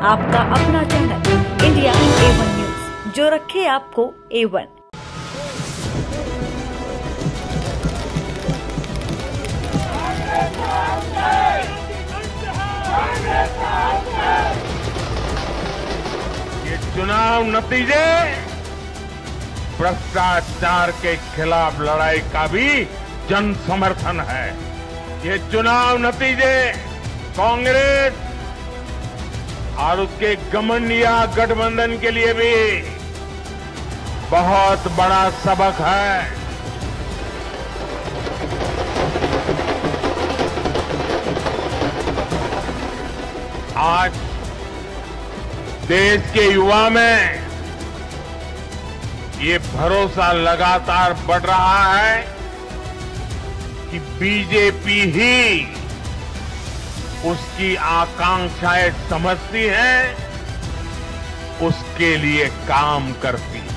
आपका अपना channel India A1 news, जो रखे आपको A1। ये चुनाव नतीजे भ्रष्टाचार के खिलाफ लड़ाई का भी जन समर्थन है। ये चुनाव नतीजे कांग्रेस और उसके घमंडिया गठबंधन के लिए भी बहुत बड़ा सबक है। आज देश के युवा में ये भरोसा लगातार बढ़ रहा है कि बीजेपी ही उसकी आकांक्षाएं समझती है, उसके लिए काम करती है।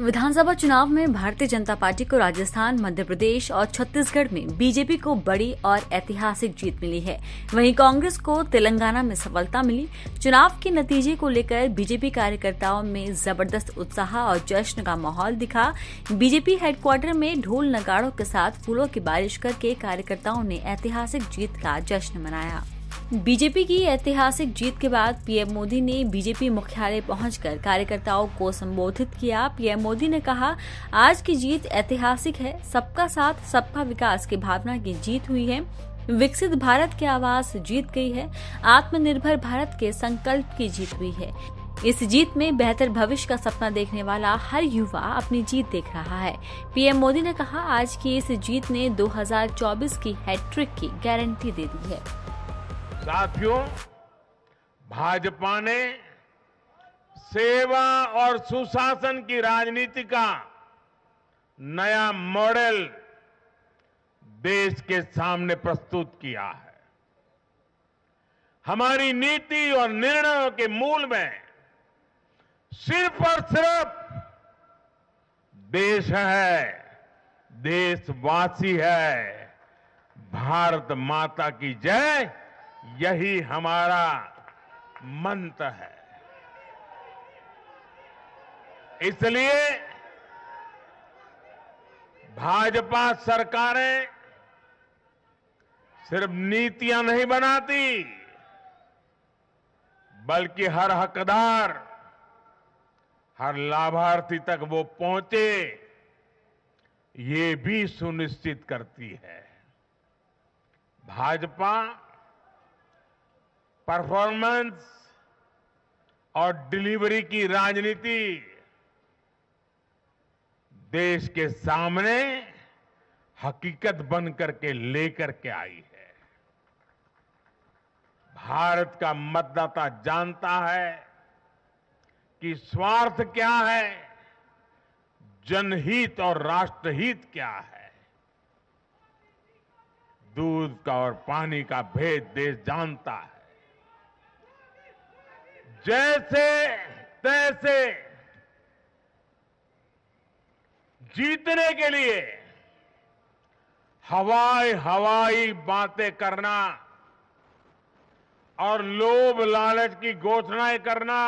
विधानसभा चुनाव में भारतीय जनता पार्टी को राजस्थान, मध्य प्रदेश और छत्तीसगढ़ में बीजेपी को बड़ी और ऐतिहासिक जीत मिली है। वहीं कांग्रेस को तेलंगाना में सफलता मिली। चुनाव के नतीजे को लेकर बीजेपी कार्यकर्ताओं में जबरदस्त उत्साह और जश्न का माहौल दिखा। बीजेपी हेडक्वार्टर में ढोल नगाड़ों के साथ फूलों की बारिश करके कार्यकर्ताओं ने ऐतिहासिक जीत का जश्न मनाया। बीजेपी की ऐतिहासिक जीत के बाद पीएम मोदी ने बीजेपी मुख्यालय पहुंचकर कार्यकर्ताओं को संबोधित किया। पीएम मोदी ने कहा, आज की जीत ऐतिहासिक है। सबका साथ सबका विकास की भावना की जीत हुई है। विकसित भारत की आवाज जीत गई है। आत्मनिर्भर भारत के संकल्प की जीत हुई है। इस जीत में बेहतर भविष्य का सपना देखने वाला हर युवा अपनी जीत देख रहा है। पीएम मोदी ने कहा, आज की इस जीत ने 2024 की हैट्रिक की गारंटी दे दी है। साथियों, भाजपा ने सेवा और सुशासन की राजनीति का नया मॉडल देश के सामने प्रस्तुत किया है। हमारी नीति और निर्णयों के मूल में सिर्फ और सिर्फ देश है, देशवासी है। भारत माता की जय, यही हमारा मंत्र है। इसलिए भाजपा सरकारें सिर्फ नीतियां नहीं बनाती, बल्कि हर हकदार, हर लाभार्थी तक वो पहुंचे, ये भी सुनिश्चित करती है। भाजपा परफॉर्मेंस और डिलीवरी की राजनीति देश के सामने हकीकत बन करके लेकर के आई है। भारत का मतदाता जानता है कि स्वार्थ क्या है, जनहित और राष्ट्रहित क्या है। दूध का और पानी का भेद देश जानता है। जैसे तैसे जीतने के लिए हवाई बातें करना और लोभ लालच की घोषणाएं करना,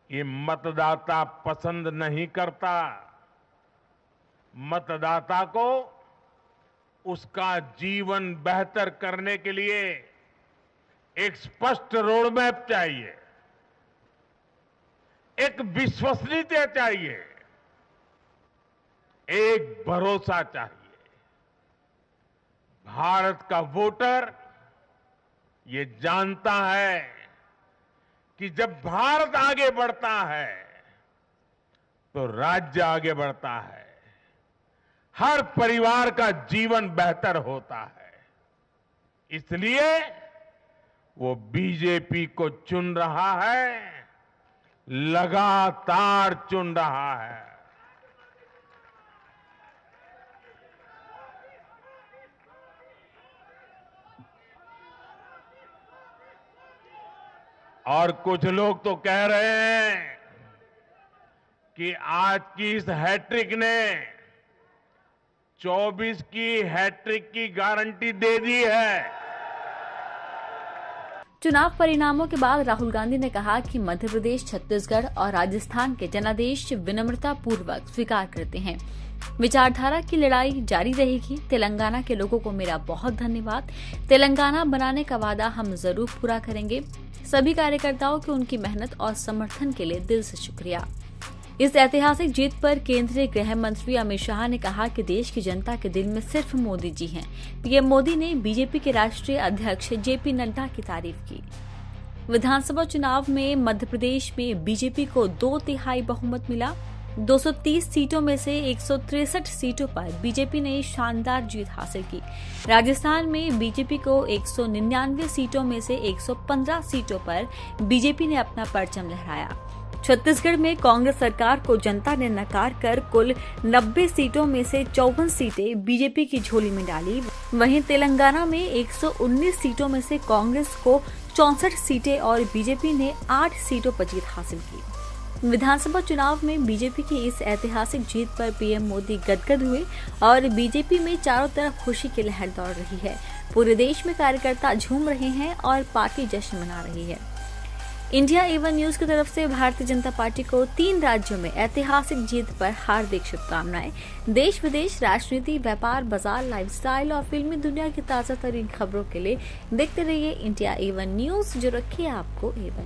ये मतदाता पसंद नहीं करता। मतदाता को उसका जीवन बेहतर करने के लिए एक स्पष्ट रोड मैप चाहिए, एक विश्वसनीयता चाहिए, एक भरोसा चाहिए। भारत का वोटर ये जानता है कि जब भारत आगे बढ़ता है तो राज्य आगे बढ़ता है, हर परिवार का जीवन बेहतर होता है। इसलिए वो बीजेपी को चुन रहा है, लगातार चुन रहा है। और कुछ लोग तो कह रहे हैं कि आज की इस हैट्रिक ने 24 की हैट्रिक की गारंटी दे दी है। चुनाव परिणामों के बाद राहुल गांधी ने कहा कि मध्य प्रदेश, छत्तीसगढ़ और राजस्थान के जनादेश विनम्रता पूर्वक स्वीकार करते हैं। विचारधारा की लड़ाई जारी रहेगी। तेलंगाना के लोगों को मेरा बहुत धन्यवाद। तेलंगाना बनाने का वादा हम जरूर पूरा करेंगे। सभी कार्यकर्ताओं की उनकी मेहनत और समर्थन के लिए दिल से शुक्रिया। इस ऐतिहासिक जीत पर केंद्रीय गृह मंत्री अमित शाह ने कहा कि देश की जनता के दिल में सिर्फ मोदी जी हैं। पीएम मोदी ने बीजेपी के राष्ट्रीय अध्यक्ष जेपी नड्डा की तारीफ की। विधानसभा चुनाव में मध्य प्रदेश में बीजेपी को 2/3 बहुमत मिला। 230 सीटों में से 163 सीटों पर बीजेपी ने शानदार जीत हासिल की। राजस्थान में बीजेपी को 199 सीटों में से 115 सीटों पर बीजेपी ने अपना परचम लहराया। छत्तीसगढ़ में कांग्रेस सरकार को जनता ने नकार कर कुल 90 सीटों में से 54 सीटें बीजेपी की झोली में डाली। वहीं तेलंगाना में 119 सीटों में से कांग्रेस को 64 सीटें और बीजेपी ने 8 सीटों पर जीत हासिल की। विधानसभा चुनाव में बीजेपी की इस ऐतिहासिक जीत पर पीएम मोदी गदगद हुए और बीजेपी में चारों तरफ खुशी की लहर दौड़ रही है। पूरे देश में कार्यकर्ता झूम रहे हैं और पार्टी जश्न मना रही है। इंडिया A1 न्यूज की तरफ से भारतीय जनता पार्टी को 3 राज्यों में ऐतिहासिक जीत पर हार्दिक शुभकामनाएं। देश विदेश, राजनीति, व्यापार, बाजार, लाइफस्टाइल और फिल्मी दुनिया की ताजा तरीन खबरों के लिए देखते रहिए इंडिया A1 न्यूज, जो रखिए आपको A1।